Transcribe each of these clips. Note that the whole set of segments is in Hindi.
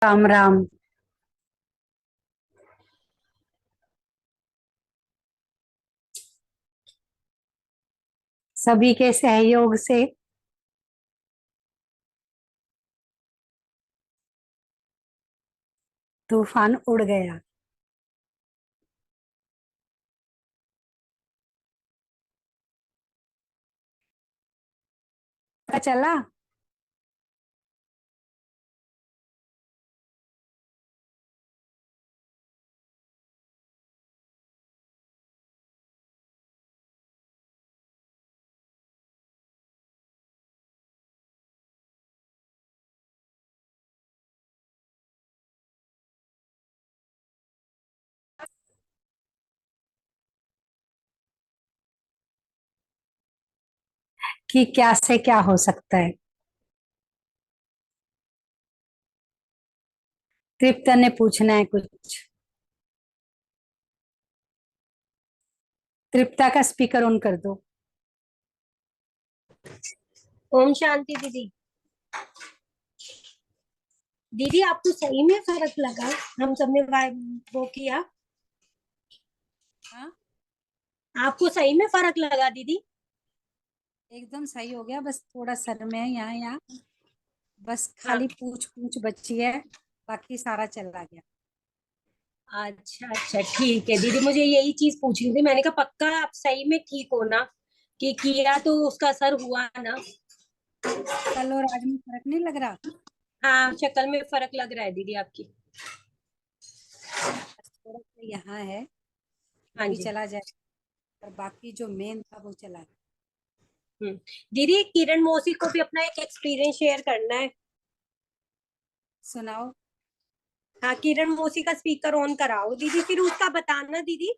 राम राम। सभी के सहयोग से तूफान उड़ गया। पता चला। कि क्या से क्या हो सकता है। तृप्ता ने पूछना है कुछ। तृप्ता का स्पीकर ऑन कर दो। ओम शांति दीदी। दीदी आपको सही में फर्क लगा? हम सब ने वो किया, हाँ, आपको सही में फर्क लगा दीदी? एकदम सही हो गया। बस थोड़ा सर में है, यहाँ यहाँ बस हाँ। खाली पूछ पूछ बची है। बाकी सारा चला गया। अच्छा अच्छा, ठीक है दीदी, मुझे यही चीज पूछनी थी। मैंने कहा पक्का आप सही में ठीक हो ना, कि किया तो उसका असर हुआ ना? कल और आज में फर्क नहीं लग रहा। हाँ, शक्ल में फर्क लग रहा है दीदी आपकी। बस थोड़ा सा यहाँ है, वो हाँ भी जी। चला जाए। और बाकी जो मेन था वो चला गया। हम्म। दीदी, किरण मौसी को भी अपना एक एक्सपीरियंस शेयर करना है। सुनाओ। हाँ, किरण मौसी का स्पीकर ऑन कराओ दीदी, फिर उसका बताना दीदी।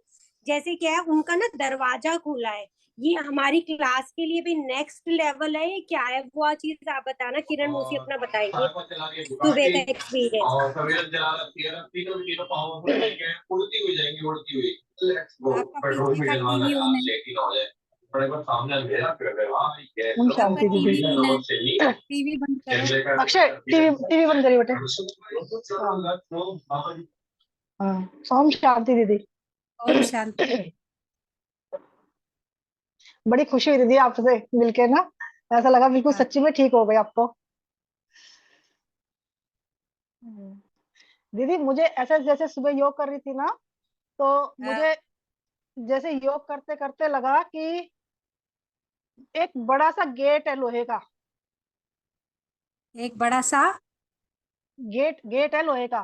जैसे क्या है, उनका ना दरवाजा खुला है। ये हमारी क्लास के लिए भी नेक्स्ट लेवल है। ये क्या है वो चीज आप बताना, किरण मौसी अपना बताएंगे सुबह का एक्सपीरियंस। और सवेरे जला रखती है ना, तीनों तीनों पावरफुल है, उड़ती हुई जाएंगी, उड़ती हुई। Let's go. आपका पेट्रोल पीछे का मीटर वाला टीवी ऑन यार, है। लेकिन हो जाए बड़े बार सामने अंधेरा कर रहे। हाँ, ये ओम तो आपका शांति दीदी। टीवी ऑन है। नंबर से नहीं टीवी बंद करो। कैमरे का अक्षय टीवी टीवी बंद करिए बेटे। हाँ, ओम शांति दीदी। ओम शांति। बड़ी खुशी हुई दीदी आपसे मिलके ना। ऐसा लगा बिल्कुल हाँ, सच्ची में ठीक हो गए आपको। दीदी मुझे ऐसे जैसे सुबह योग कर रही थी ना, तो हाँ, मुझे जैसे योग करते करते लगा कि एक बड़ा सा गेट है लोहे का। एक बड़ा सा। गेट गेट है लोहे का।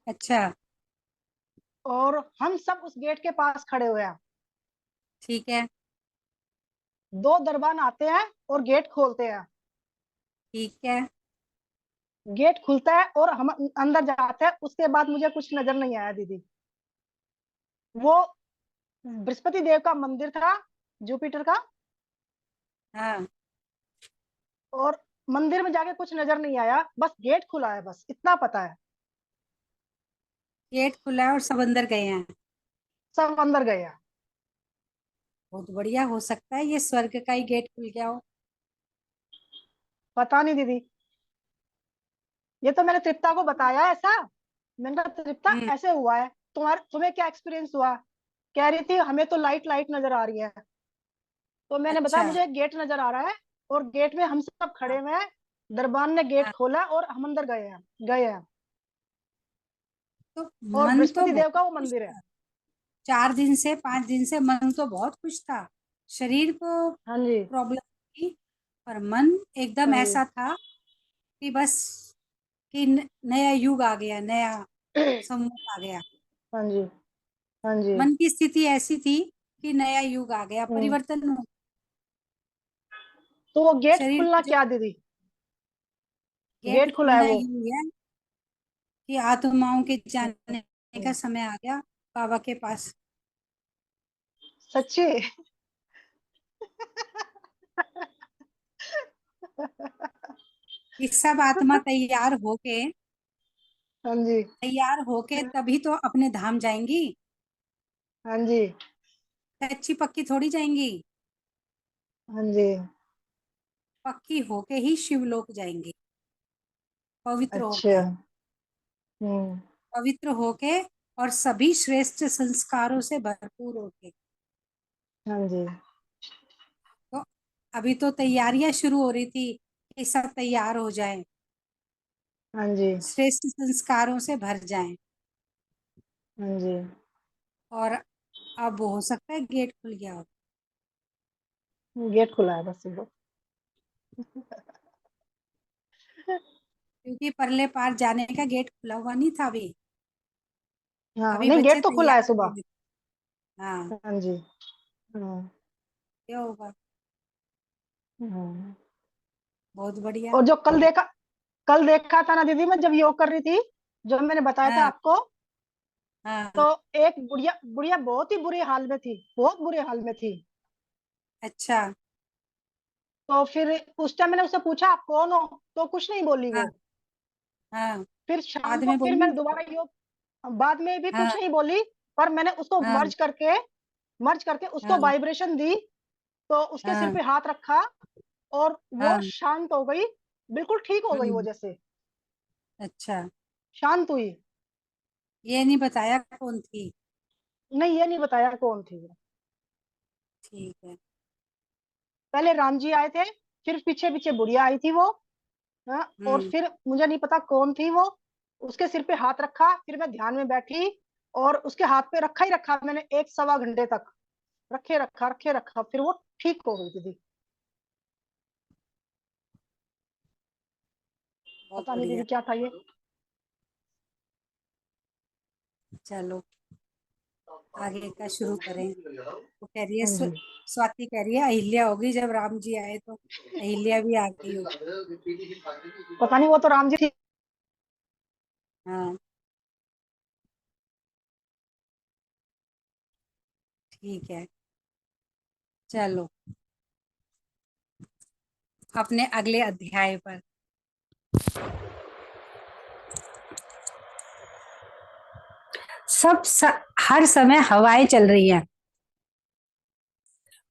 अच्छा, और हम सब उस गेट के पास खड़े हुए हैं। ठीक है। दो दरबान आते हैं और गेट खोलते हैं। ठीक है। गेट खुलता है और हम अंदर जाते हैं। उसके बाद मुझे कुछ नजर नहीं आया दीदी। वो बृहस्पति देव का मंदिर था, जुपिटर का। हाँ, और मंदिर में जाके कुछ नजर नहीं आया, बस गेट खुला है, बस इतना पता है। गेट खुला है और सब अंदर गए हैं। सब अंदर गए हैं। बहुत बढ़िया। हो सकता है ये स्वर्ग का ही गेट खुल गया हो। पता नहीं दीदी, ये तो मैंने तृप्ता को बताया ऐसा। मैंने कहा तृप्ता हम्म। ऐसे हुआ है, तुम्हें क्या एक्सपीरियंस हुआ? कह रही थी हमें तो लाइट लाइट नजर आ रही है। तो मैंने बताया अच्छा। मुझे एक गेट नजर आ रहा है, और गेट में हम सब खड़े हाँ, हुए हैं। दरबान ने गेट हाँ। खोला और हम अंदर गए हैं। तो और मन तो बृहस्पति देव बहुत का वो खुश मंदिर है। था। 4 दिन से 5 दिन से मन तो बहुत खुश था। शरीर को हाँ जी। प्रॉब्लम थी, पर मन एकदम हाँ जी। ऐसा था कि बस कि नया युग आ गया, नया संवत आ गया। हाँ जी। हाँ जी। मन की स्थिति ऐसी थी कि नया युग आ गया, हम्म। परिवर्तन हो। तो वो गेट शरीर खुलना को जो क्या दीदी? गेट गेट खुला है खुलना वो। ही है कि आत्माओं के जाने का समय आ गया बाबा के पास। सच्ची? कि सब आत्मा हाँ जी। तैयार होके तभी तो अपने धाम जाएंगी। हाँ जी। कच्ची पक्की थोड़ी जाएंगी। हाँ जी। पक्की होके ही शिवलोक जाएंगे, पवित्र अच्छा। होके। हम्म, पवित्र होके और सभी श्रेष्ठ संस्कारों से भरपूर होके। हाँ जी। तो अभी तो तैयारियां शुरू हो रही थी कि सब तैयार हो जाएं, हाँ जी। श्रेष्ठ संस्कारों से भर जाएं। हाँ जी। और अब हो सकता है गेट खुल गया हो, गेट खुला है बस वो। क्योंकि परले पार जाने का गेट खुला हुआ नहीं था अभी। हाँ, अभी नहीं बच्चे गेट तो खुला है तैयार हो सुबह। रहे थे। हाँ, हाँ जी। हाँ। क्या होगा। हाँ। बहुत बढ़िया। और जो कल देखा था ना दीदी, मैं जब योग कर रही थी, जो मैंने बताया था हाँ आपको, तो हाँ। एक बुढ़िया बुढ़िया बहुत ही बुरे हाल में थी, बहुत बुरे हाल में थी। अच्छा। तो फिर उस टाइम मैंने उससे पूछा आप कौन हो, तो कुछ नहीं बोली वो। हाँ हाँ। फिर शाम बाद को में फिर बोली। मैंने दोबारा योग, बाद में भी हाँ कुछ नहीं बोली, पर मैंने उसको हाँ मर्ज करके उसको हाँ वाइब्रेशन दी। तो उसके सिर हाँ पे हाथ रखा और वो हाँ। शांत हो गई, बिल्कुल ठीक हो गई वो, हम्म। जैसे अच्छा, शांत हुई। ये नहीं बताया कौन थी। नहीं, ये नहीं बताया कौन थी वो। ठीक है। पहले राम जी आए थे, फिर पीछे पीछे बुढ़िया आई थी वो। हाँ, और हम्म। फिर मुझे नहीं पता कौन थी वो। उसके सिर पे हाथ रखा, फिर मैं ध्यान में बैठी, और उसके हाथ पे रखा ही रखा मैंने, एक सवा घंटे तक रखे रखा, फिर वो ठीक हो गई दीदी। बहुत पता नहीं बढ़िया। दीदी क्या था ये। चलो आगे का शुरू करें। वो कह रही है हाँ जी। स्वाति कह रही है अहिल्या होगी, जब राम जी आए तो अहिल्या भी आ गई होगी। पता नहीं, वो तो राम जी थी। हाँ ठीक है। चलो अपने अगले अध्याय पर। हर समय हवाएं चल रही हैं,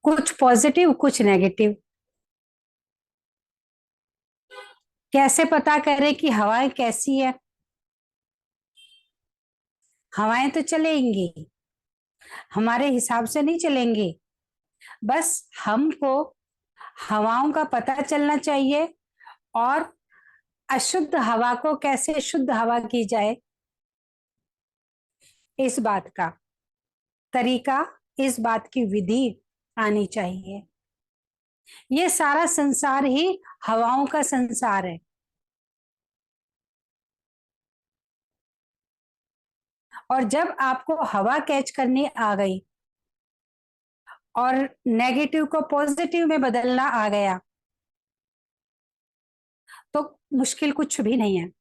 कुछ पॉजिटिव कुछ नेगेटिव। कैसे पता करें कि हवाएं कैसी है। हवाएं तो चलेंगी, हमारे हिसाब से नहीं चलेंगी। बस हमको हवाओं का पता चलना चाहिए, और अशुद्ध हवा को कैसे शुद्ध हवा की जाए, इस बात का तरीका, इस बात की विधि आनी चाहिए। ये सारा संसार ही हवाओं का संसार है। और जब आपको हवा कैच करनी आ गई और नेगेटिव को पॉजिटिव में बदलना आ गया, तो मुश्किल कुछ भी नहीं है।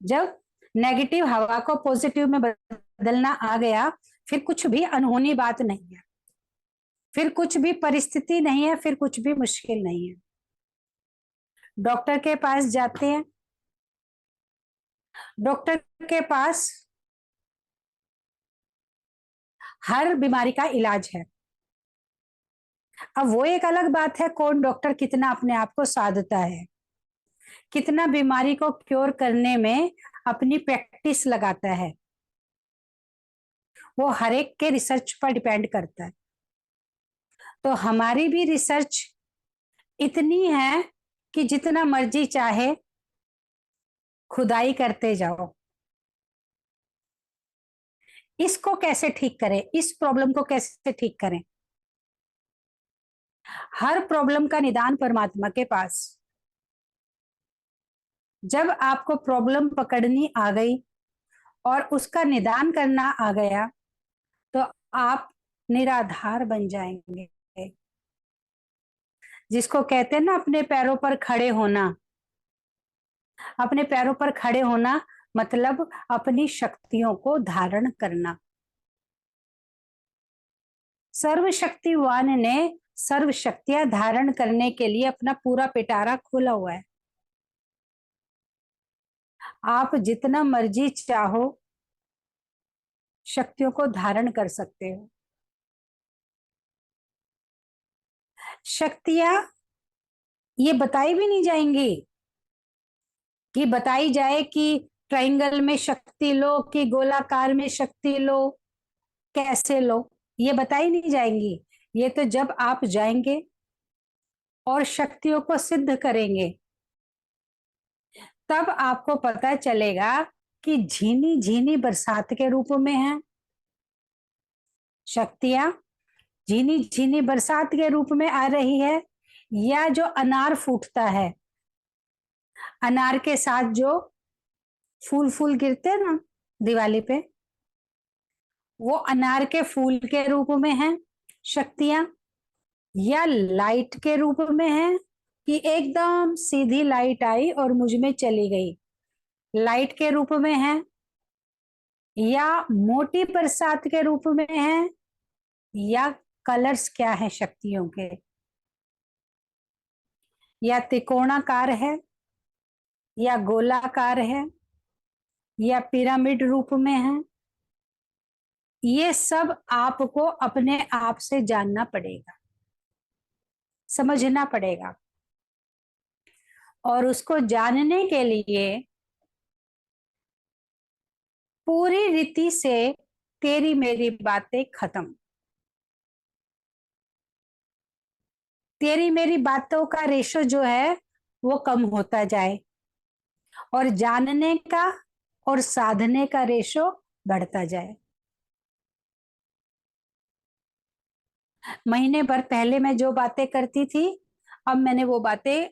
जब नेगेटिव हवा को पॉजिटिव में बदलना आ गया, फिर कुछ भी अनहोनी बात नहीं है, फिर कुछ भी परिस्थिति नहीं है, फिर कुछ भी मुश्किल नहीं है। डॉक्टर के पास जाते हैं, डॉक्टर के पास हर बीमारी का इलाज है। अब वो एक अलग बात है, कौन डॉक्टर कितना अपने आप को साधता है, कितना बीमारी को क्योर करने में अपनी प्रैक्टिस लगाता है, वो हर एक के रिसर्च पर डिपेंड करता है। तो हमारी भी रिसर्च इतनी है कि जितना मर्जी चाहे खुदाई करते जाओ। इसको कैसे ठीक करें, इस प्रॉब्लम को कैसे ठीक करें। हर प्रॉब्लम का निदान परमात्मा के पास। जब आपको प्रॉब्लम पकड़नी आ गई और उसका निदान करना आ गया, तो आप निराधार बन जाएंगे। जिसको कहते हैं ना अपने पैरों पर खड़े होना। अपने पैरों पर खड़े होना मतलब अपनी शक्तियों को धारण करना। सर्वशक्तिवान ने सर्व शक्तियां धारण करने के लिए अपना पूरा पिटारा खोला हुआ है। आप जितना मर्जी चाहो शक्तियों को धारण कर सकते हो। शक्तियां ये बताई भी नहीं जाएंगी कि बताई जाए कि ट्रायंगल में शक्ति लो कि गोलाकार में शक्ति लो, कैसे लो, ये बताई नहीं जाएंगी। ये तो जब आप जाएंगे और शक्तियों को सिद्ध करेंगे तब आपको पता चलेगा कि झीनी झीनी बरसात के रूप में है शक्तियां, झीनी झीनी बरसात के रूप में आ रही है, या जो अनार फूटता है, अनार के साथ जो फूल फूल गिरते हैं ना दिवाली पे, वो अनार के फूल के रूप में है शक्तियां, या लाइट के रूप में है कि एकदम सीधी लाइट आई और मुझ में चली गई, लाइट के रूप में है, या मोटी बरसात के रूप में है, या कलर्स क्या है शक्तियों के, या त्रिकोणाकार है, या गोलाकार है, या पिरामिड रूप में है। ये सब आपको अपने आप से जानना पड़ेगा, समझना पड़ेगा, और उसको जानने के लिए पूरी रीति से तेरी मेरी बातें खत्म, तेरी मेरी बातों का रेशो जो है वो कम होता जाए और जानने का और साधने का रेशो बढ़ता जाए। महीने भर पहले मैं जो बातें करती थी, अब मैंने वो बातें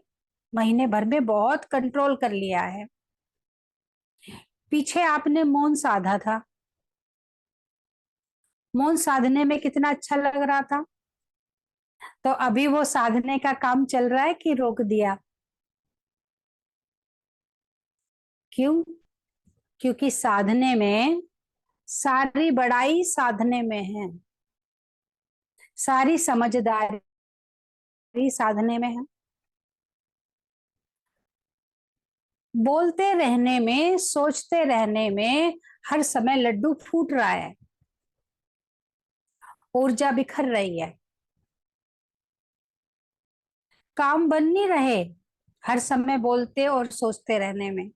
महीने भर में बहुत कंट्रोल कर लिया है। पीछे आपने मौन साधा था, मौन साधने में कितना अच्छा लग रहा था, तो अभी वो साधने का काम चल रहा है कि रोक दिया? क्यों? क्योंकि साधने में सारी बड़ाई साधने में है, सारी समझदारी साधने में है। बोलते रहने में, सोचते रहने में हर समय लड्डू फूट रहा है, ऊर्जा बिखर रही है, काम बन नहीं रहे हर समय बोलते और सोचते रहने में,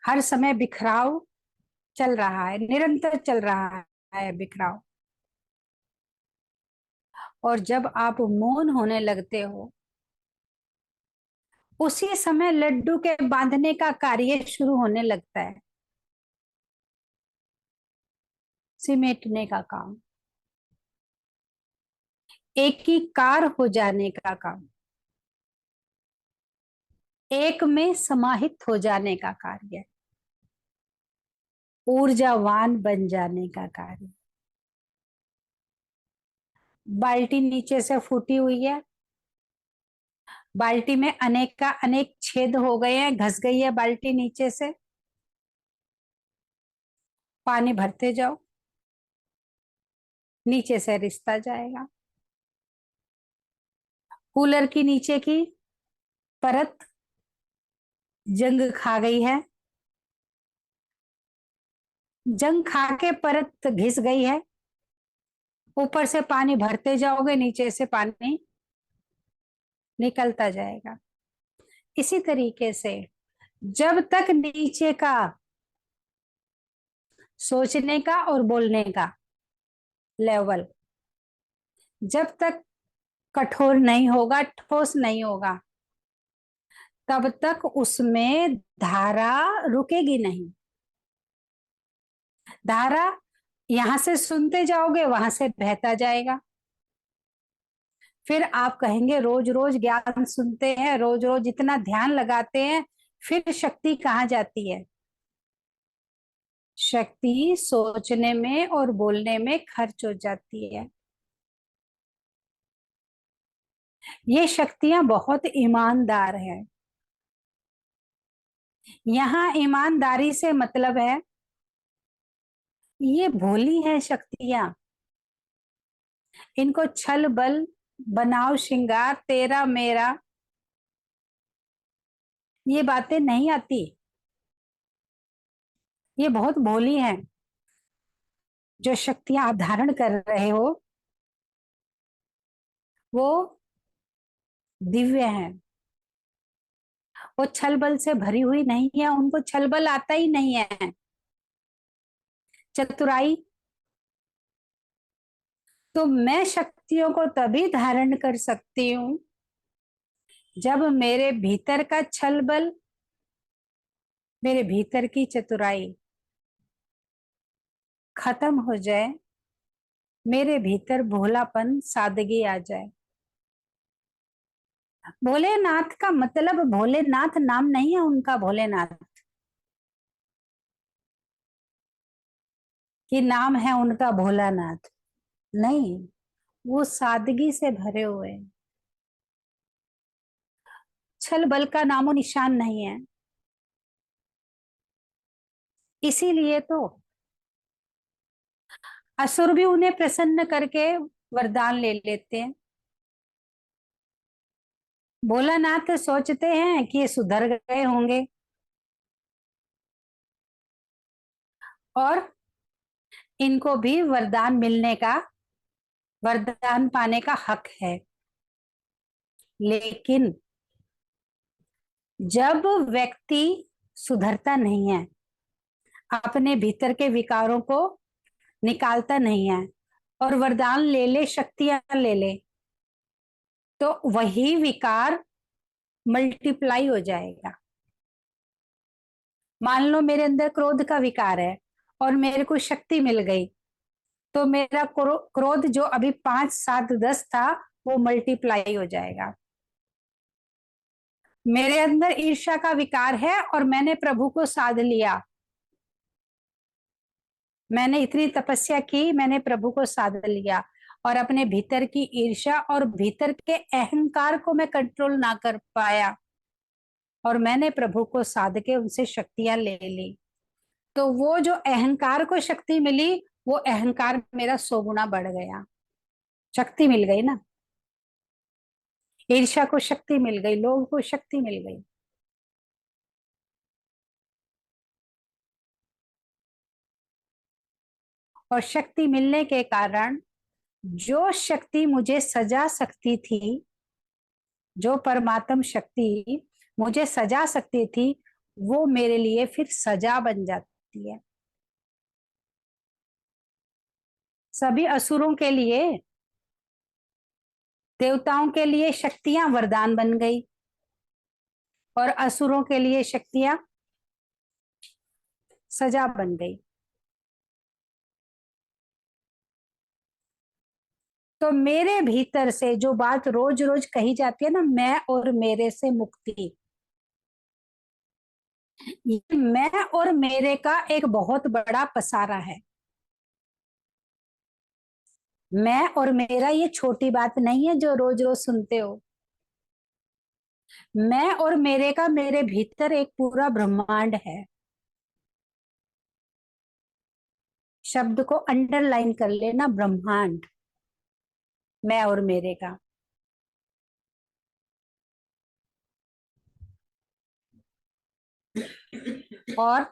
हर समय बिखराव चल रहा है, निरंतर चल रहा है बिखराव। और जब आप मौन होने लगते हो उसी समय लड्डू के बांधने का कार्य शुरू होने लगता है, सिमेटने का काम, एकीकार हो जाने का काम, एक में समाहित हो जाने का कार्य, ऊर्जावान बन जाने का कार्य। बाल्टी नीचे से फूटी हुई है, बाल्टी में अनेक का अनेक छेद हो गए हैं, घस गई है बाल्टी नीचे से, पानी भरते जाओ, नीचे से रिसता जाएगा। कूलर की नीचे की परत जंग खा गई है, जंग खा के परत घिस गई है, ऊपर से पानी भरते जाओगे, नीचे से पानी निकलता जाएगा। इसी तरीके से जब तक नीचे का सोचने का और बोलने का लेवल जब तक कठोर नहीं होगा, ठोस नहीं होगा, तब तक उसमें धारा रुकेगी नहीं। धारा यहां से सुनते जाओगे, वहां से बहता जाएगा। फिर आप कहेंगे रोज रोज ज्ञान सुनते हैं, रोज रोज इतना ध्यान लगाते हैं, फिर शक्ति कहाँ जाती है? शक्ति सोचने में और बोलने में खर्च हो जाती है। ये शक्तियां बहुत ईमानदार है। यहाँ ईमानदारी से मतलब है ये भोली है शक्तियां, इनको छल बल बनाव श्रृंगार तेरा मेरा ये बातें नहीं आती, ये बहुत भोली हैं। जो शक्तियां आप धारण कर रहे हो वो दिव्य हैं, वो छल बल से भरी हुई नहीं है, उनको छल बल आता ही नहीं है। चतुराई, तो मैं शक्तियों को तभी धारण कर सकती हूं जब मेरे भीतर का छल बल, मेरे भीतर की चतुराई खत्म हो जाए, मेरे भीतर भोलापन, सादगी आ जाए। भोलेनाथ का मतलब भोलेनाथ नाम नहीं है उनका, भोलेनाथ कि नाम है उनका भोलानाथ, नहीं, वो सादगी से भरे हुए हैं। छल बल का नामो निशान नहीं है। इसीलिए तो असुर भी उन्हें प्रसन्न करके वरदान ले लेते हैं। भोलानाथ सोचते हैं कि ये सुधर गए होंगे और इनको भी वरदान मिलने का, वरदान पाने का हक है। लेकिन जब व्यक्ति सुधरता नहीं है, अपने भीतर के विकारों को निकालता नहीं है और वरदान ले ले, शक्तियां ले ले, तो वही विकार मल्टीप्लाई हो जाएगा। मान लो मेरे अंदर क्रोध का विकार है और मेरे को शक्ति मिल गई, तो मेरा क्रोध जो अभी 5, 7, 10 था, वो मल्टीप्लाई हो जाएगा। मेरे अंदर ईर्ष्या का विकार है और मैंने प्रभु को साध लिया, मैंने इतनी तपस्या की, मैंने प्रभु को साध लिया और अपने भीतर की ईर्ष्या और भीतर के अहंकार को मैं कंट्रोल ना कर पाया और मैंने प्रभु को साध के उनसे शक्तियां ले ली, तो वो जो अहंकार को शक्ति मिली, वो अहंकार मेरा 100 गुना बढ़ गया। शक्ति मिल गई ना, ईर्ष्या को शक्ति मिल गई, लोभ को शक्ति मिल गई। और शक्ति मिलने के कारण जो शक्ति मुझे सजा सकती थी, जो परमात्म शक्ति मुझे सजा सकती थी, वो मेरे लिए फिर सजा बन जाती है। सभी असुरों के लिए, देवताओं के लिए शक्तियां वरदान बन गई और असुरों के लिए शक्तियां सजा बन गई। तो मेरे भीतर से जो बात रोज रोज कही जाती है ना, मैं और मेरे से मुक्ति, ये मैं और मेरे का एक बहुत बड़ा पसारा है। मैं और मेरा ये छोटी बात नहीं है जो रोज रोज सुनते हो। मैं और मेरे का, मेरे भीतर एक पूरा ब्रह्मांड है। शब्द को अंडरलाइन कर लेना, ब्रह्मांड, मैं और मेरे का। और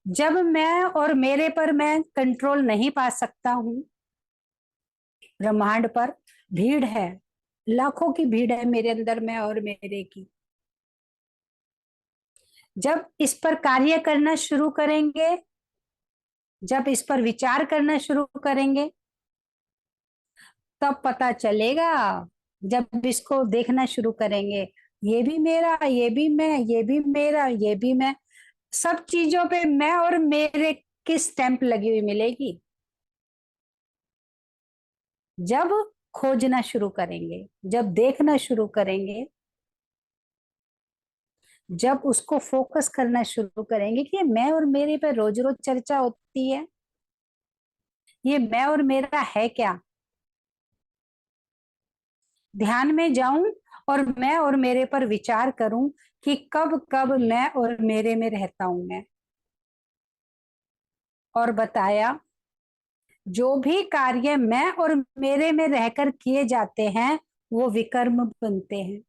जब मैं और मेरे पर मैं कंट्रोल नहीं पा सकता हूं, ब्रह्मांड पर भीड़ है, लाखों की भीड़ है मेरे अंदर, मैं और मेरे की। जब इस पर कार्य करना शुरू करेंगे, जब इस पर विचार करना शुरू करेंगे, तब पता चलेगा। जब इसको देखना शुरू करेंगे, ये भी मेरा, ये भी मैं, ये भी मेरा, ये भी मैं, सब चीजों पे मैं और मेरे की स्टैंप लगी हुई मिलेगी। जब खोजना शुरू करेंगे, जब देखना शुरू करेंगे, जब उसको फोकस करना शुरू करेंगे कि ये मैं और मेरे पे रोज रोज चर्चा होती है, ये मैं और मेरा है क्या, ध्यान में जाऊं और मैं और मेरे पर विचार करूं कि कब कब मैं और मेरे में रहता हूं मैं। और बताया, जो भी कार्य मैं और मेरे में रहकर किए जाते हैं, वो विकर्म बनते हैं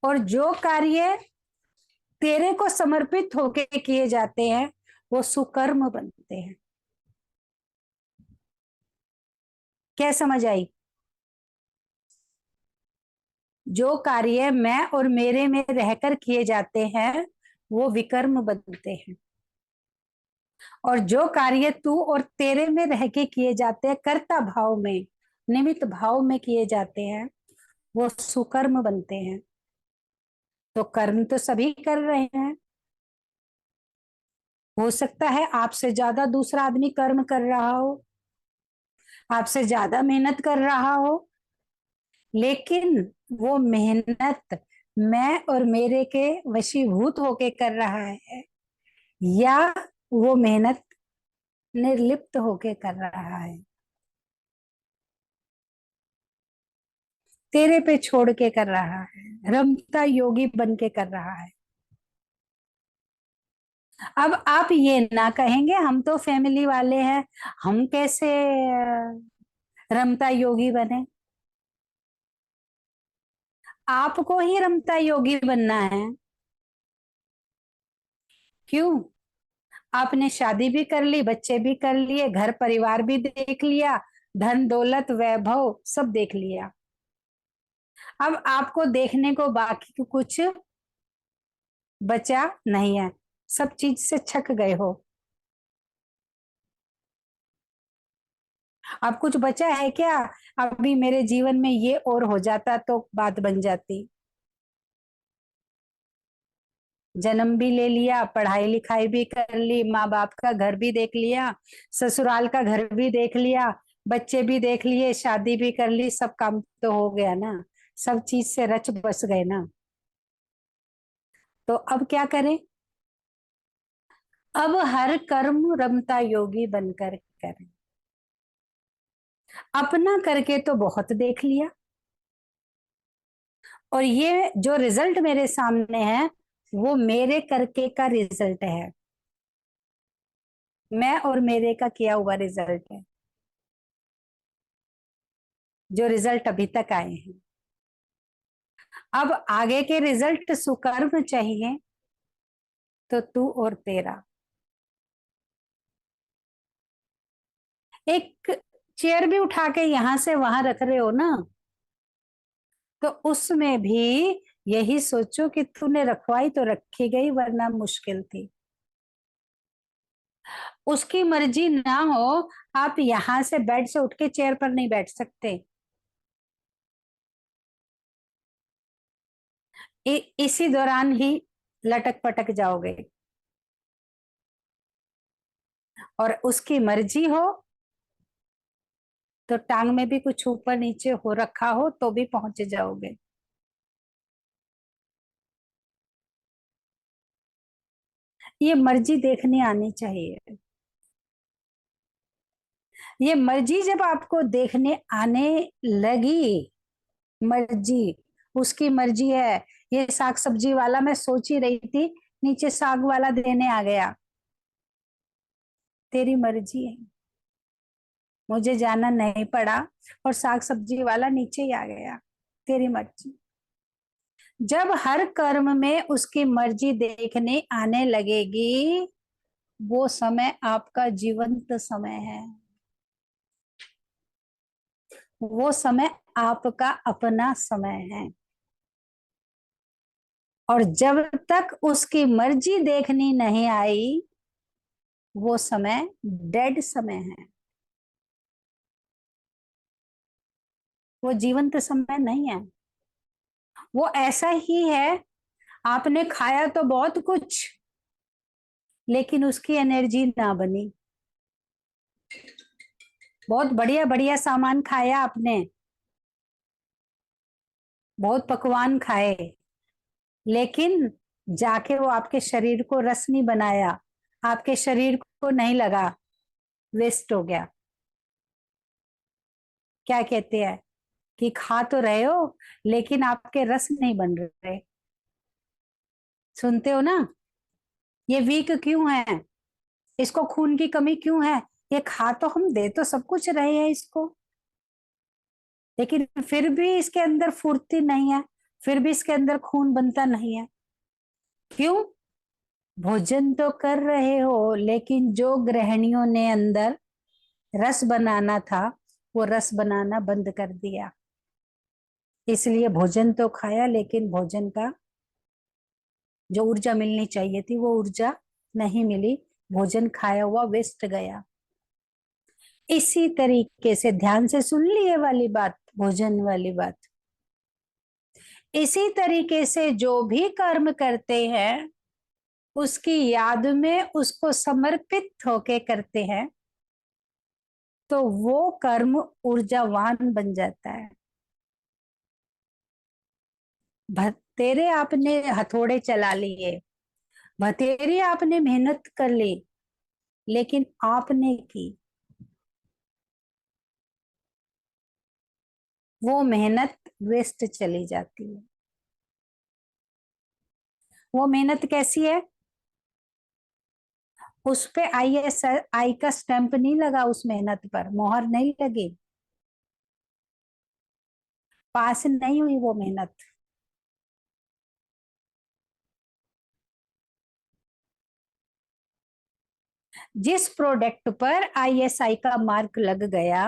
और जो कार्य तेरे को समर्पित होके किए जाते हैं, वो सुकर्म बनते हैं। क्या समझ आई? जो कार्य मैं और मेरे में रहकर किए जाते हैं वो विकर्म बनते हैं, और जो कार्य तू और तेरे में रह के किए जाते हैं, कर्ता भाव में, निमित्त भाव में किए जाते हैं, वो सुकर्म बनते हैं। तो कर्म तो सभी कर रहे हैं। हो सकता है आपसे ज्यादा दूसरा आदमी कर्म कर रहा हो, आपसे ज्यादा मेहनत कर रहा हो, लेकिन वो मेहनत मैं और मेरे के वशीभूत होके कर रहा है, या वो मेहनत निर्लिप्त होके कर रहा है, तेरे पे छोड़ के कर रहा है, रमता योगी बन के कर रहा है। अब आप ये ना कहेंगे हम तो फैमिली वाले हैं, हम कैसे रमता योगी बने? आपको ही रमता योगी बनना है। क्यों? आपने शादी भी कर ली, बच्चे भी कर लिए, घर परिवार भी देख लिया, धन दौलत वैभव सब देख लिया। अब आपको देखने को बाकी कुछ बचा नहीं है, सब चीज से छक गए हो। अब कुछ बचा है क्या? अभी मेरे जीवन में ये और हो जाता तो बात बन जाती। जन्म भी ले लिया, पढ़ाई लिखाई भी कर ली, माँ बाप का घर भी देख लिया, ससुराल का घर भी देख लिया, बच्चे भी देख लिए, शादी भी कर ली, सब काम तो हो गया ना, सब चीज से रच बस गए ना। तो अब क्या करें? अब हर कर्म रमता योगी बनकर करें। अपना करके तो बहुत देख लिया, और ये जो रिजल्ट मेरे सामने है वो मेरे करके का रिजल्ट है, मैं और मेरे का किया हुआ रिजल्ट है, जो रिजल्ट अभी तक आए हैं। अब आगे के रिजल्ट सुकर्म चाहिए तो तू और तेरा। एक चेयर भी उठा के यहां से वहां रख रहे हो ना, तो उसमें भी यही सोचो कि तूने रखवाई तो रखी गई, वरना मुश्किल थी। उसकी मर्जी ना हो, आप यहां से बेड से उठ के चेयर पर नहीं बैठ सकते। इसी दौरान ही लटक पटक जाओगे, और उसकी मर्जी हो तो टांग में भी कुछ ऊपर नीचे हो रखा हो तो भी पहुंच जाओगे। ये मर्जी देखनी आनी चाहिए। ये मर्जी जब आपको देखने आने लगी, मर्जी उसकी मर्जी है। ये साग सब्जी वाला मैं सोच ही रही थी, नीचे साग वाला देने आ गया, तेरी मर्जी है, मुझे जाना नहीं पड़ा, और साग सब्जी वाला नीचे ही आ गया, तेरी मर्जी। जब हर कर्म में उसकी मर्जी देखने आने लगेगी, वो समय आपका जीवंत समय है, वो समय आपका अपना समय है। और जब तक उसकी मर्जी देखनी नहीं आई, वो समय डेड समय है, वो जीवंत समय नहीं है। वो ऐसा ही है, आपने खाया तो बहुत कुछ, लेकिन उसकी एनर्जी ना बनी। बहुत बढ़िया बढ़िया सामान खाया आपने, बहुत पकवान खाए, लेकिन जाके वो आपके शरीर को रस नहीं बनाया, आपके शरीर को नहीं लगा, वेस्ट हो गया। क्या कहते हैं कि खा तो रहे हो लेकिन आपके रस नहीं बन रहे। सुनते हो ना? ये वीक क्यों है, इसको खून की कमी क्यों है? ये खा तो हम दे तो सब कुछ रहे हैं इसको, लेकिन फिर भी इसके अंदर फुर्ती नहीं है, फिर भी इसके अंदर खून बनता नहीं है। क्यों? भोजन तो कर रहे हो, लेकिन जो गृहिणियों ने अंदर रस बनाना था वो रस बनाना बंद कर दिया। इसलिए भोजन तो खाया, लेकिन भोजन का जो ऊर्जा मिलनी चाहिए थी वो ऊर्जा नहीं मिली, भोजन खाया हुआ वेस्ट गया। इसी तरीके से ध्यान से सुन लिए वाली बात, भोजन वाली बात। इसी तरीके से जो भी कर्म करते हैं उसकी याद में उसको समर्पित होके करते हैं तो वो कर्म ऊर्जावान बन जाता है। भतेरे आपने हथौड़े चला लिए, भतेरी आपने मेहनत कर ली, लेकिन आपने की, वो मेहनत वेस्ट चली जाती है। वो मेहनत कैसी है? उस पे ISI का स्टैंप नहीं लगा, उस मेहनत पर मोहर नहीं लगी, पास नहीं हुई वो मेहनत। जिस प्रोडक्ट पर ISI का मार्क लग गया,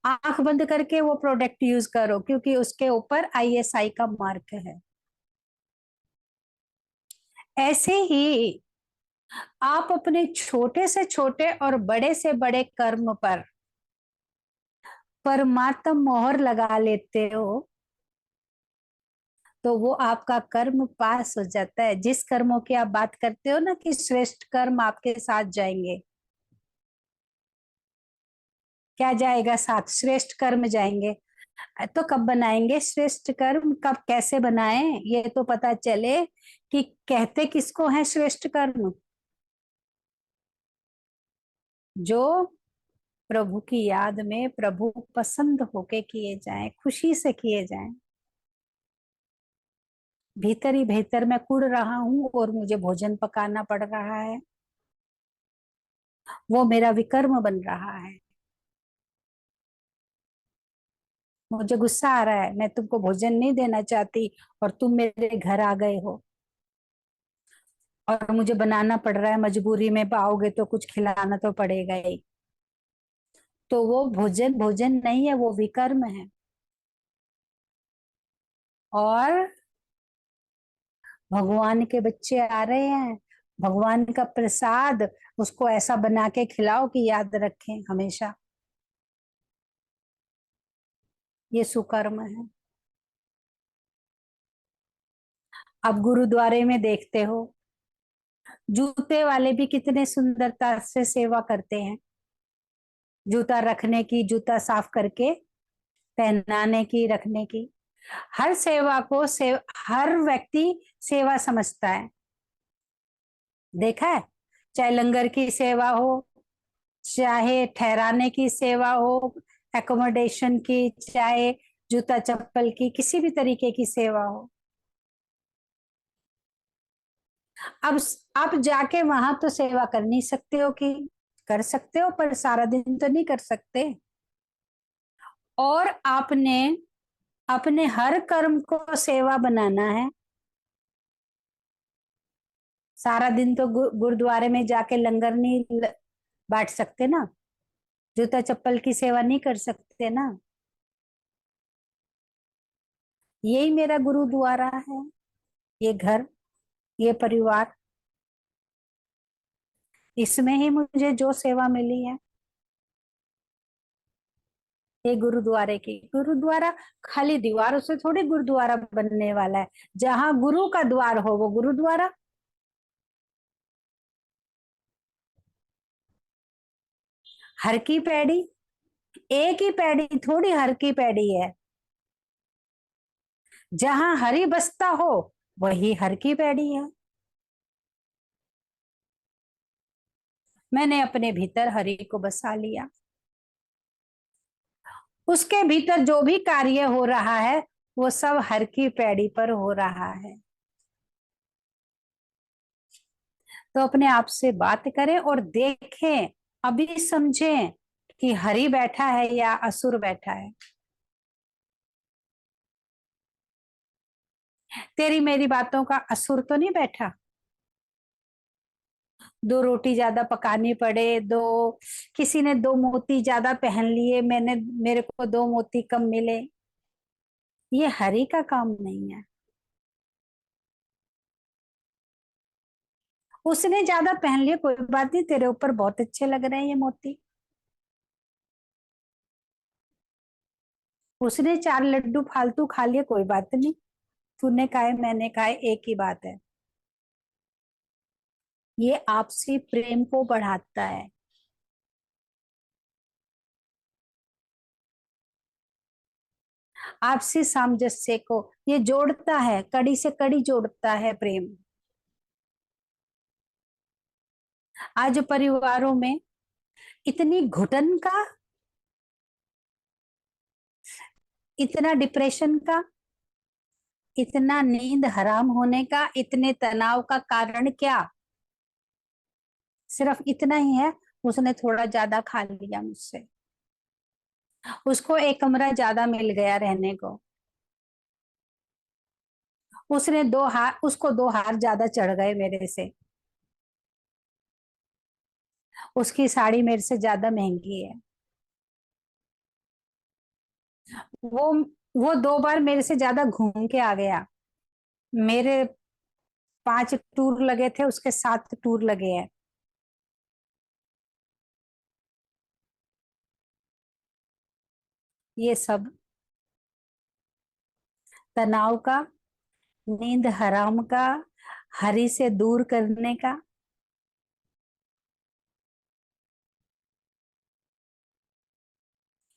आंख बंद करके वो प्रोडक्ट यूज करो, क्योंकि उसके ऊपर ISI का मार्क है। ऐसे ही आप अपने छोटे से छोटे और बड़े से बड़े कर्म पर परमात्मा मोहर लगा लेते हो तो वो आपका कर्म पास हो जाता है। जिस कर्मों की आप बात करते हो ना कि श्रेष्ठ कर्म आपके साथ जाएंगे, क्या जाएगा साथ? श्रेष्ठ कर्म जाएंगे। तो कब बनाएंगे श्रेष्ठ कर्म? कब, कैसे बनाएं? ये तो पता चले कि कहते किसको है श्रेष्ठ कर्म। जो प्रभु की याद में, प्रभु पसंद होके किए जाएं, खुशी से किए जाएं। भीतर ही भीतर मैं कुड़ रहा हूं और मुझे भोजन पकाना पड़ रहा है, वो मेरा विकर्म बन रहा है। मुझे गुस्सा आ रहा है, मैं तुमको भोजन नहीं देना चाहती और तुम मेरे घर आ गए हो और मुझे बनाना पड़ रहा है, मजबूरी में पाओगे तो कुछ खिलाना तो पड़ेगा ही। तो वो भोजन भोजन नहीं है, वो विकर्म है। और भगवान के बच्चे आ रहे हैं, भगवान का प्रसाद उसको ऐसा बना के खिलाओ कि याद रखें हमेशा। ये सुकर्म है। अब गुरुद्वारे में देखते हो, जूते वाले भी कितने सुंदरता से सेवा करते हैं। जूता रखने की, जूता साफ करके पहनाने की, रखने की, हर सेवा को हर व्यक्ति सेवा समझता है। देखा है? चाहे लंगर की सेवा हो, चाहे ठहराने की सेवा हो, एकोमोडेशन की, चाहे जूता चप्पल की, किसी भी तरीके की सेवा हो। अब आप जाके वहां तो सेवा कर नहीं सकते हो, कि कर सकते हो पर सारा दिन तो नहीं कर सकते। और आपने अपने हर कर्म को सेवा बनाना है। सारा दिन तो गुरुद्वारे में जाके लंगर नहीं बांट सकते ना, जूता चप्पल की सेवा नहीं कर सकते ना। यही मेरा गुरुद्वारा है, ये घर, ये परिवार, इसमें ही मुझे जो सेवा मिली है, ये गुरुद्वारे की। गुरुद्वारा खाली दीवारों से थोड़ी गुरुद्वारा बनने वाला है। जहां गुरु का द्वार हो वो गुरुद्वारा। हर की पैड़ी, एक ही पैड़ी थोड़ी हर की पैड़ी है। जहां हरि बसता हो वही हर की पैड़ी है। मैंने अपने भीतर हरि को बसा लिया। उसके भीतर जो भी कार्य हो रहा है वो सब हर की पैड़ी पर हो रहा है। तो अपने आप से बात करें और देखें, अभी समझें कि हरि बैठा है या असुर बैठा है। तेरी मेरी बातों का असुर तो नहीं बैठा। दो रोटी ज्यादा पकानी पड़े, दो किसी ने दो मोती ज्यादा पहन लिए, मेरे को दो मोती कम मिले, ये हरि का काम नहीं है। उसने ज्यादा पहन लिए, कोई बात नहीं, तेरे ऊपर बहुत अच्छे लग रहे हैं ये मोती। उसने 4 लड्डू फालतू खा लिए, कोई बात नहीं, तूने खाए मैंने खाए, एक ही बात है। ये आपसी प्रेम को बढ़ाता है। आपसी सामंजस्य को ये जोड़ता है, कड़ी से कड़ी जोड़ता है प्रेम। आज परिवारों में इतनी घुटन का, इतना डिप्रेशन का, इतना नींद हराम होने का, इतने तनाव का कारण क्या? सिर्फ इतना ही है, उसने थोड़ा ज्यादा खा लिया मुझसे, उसको एक कमरा ज्यादा मिल गया रहने को, उसको 2 हार ज्यादा चढ़ गए मेरे से, उसकी साड़ी मेरे से ज्यादा महंगी है, वो वो 2 बार मेरे से ज्यादा घूम के आ गया। मेरे 5 टूर लगे थे, उसके 7 टूर लगे हैं। ये सब तनाव का, नींद हराम का, हरि से दूर करने का,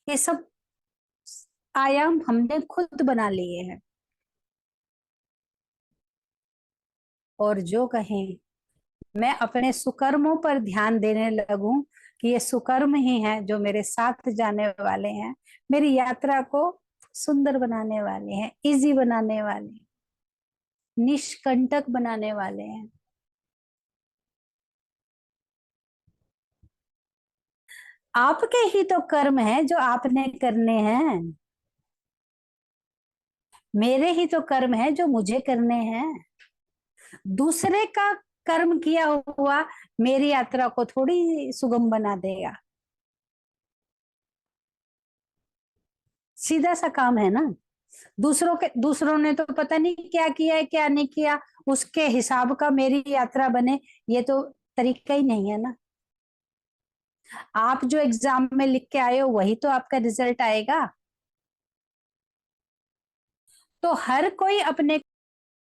ये सब आयाम हमने खुद बना लिए हैं। और जो कहें मैं अपने सुकर्मों पर ध्यान देने लगूं कि ये सुकर्म ही हैं जो मेरे साथ जाने वाले हैं, मेरी यात्रा को सुंदर बनाने वाले हैं, इजी बनाने वाले हैं, निष्कंटक बनाने वाले हैं। आपके ही तो कर्म है जो आपने करने हैं, मेरे ही तो कर्म है जो मुझे करने हैं। दूसरे का कर्म किया हुआ मेरी यात्रा को थोड़ी सुगम बना देगा। सीधा सा काम है ना। दूसरों ने तो पता नहीं क्या किया है क्या नहीं किया, उसके हिसाब का मेरी यात्रा बने, ये तो तरीका ही नहीं है ना। आप जो एग्जाम में लिख के आए हो वही तो आपका रिजल्ट आएगा। तो हर कोई अपने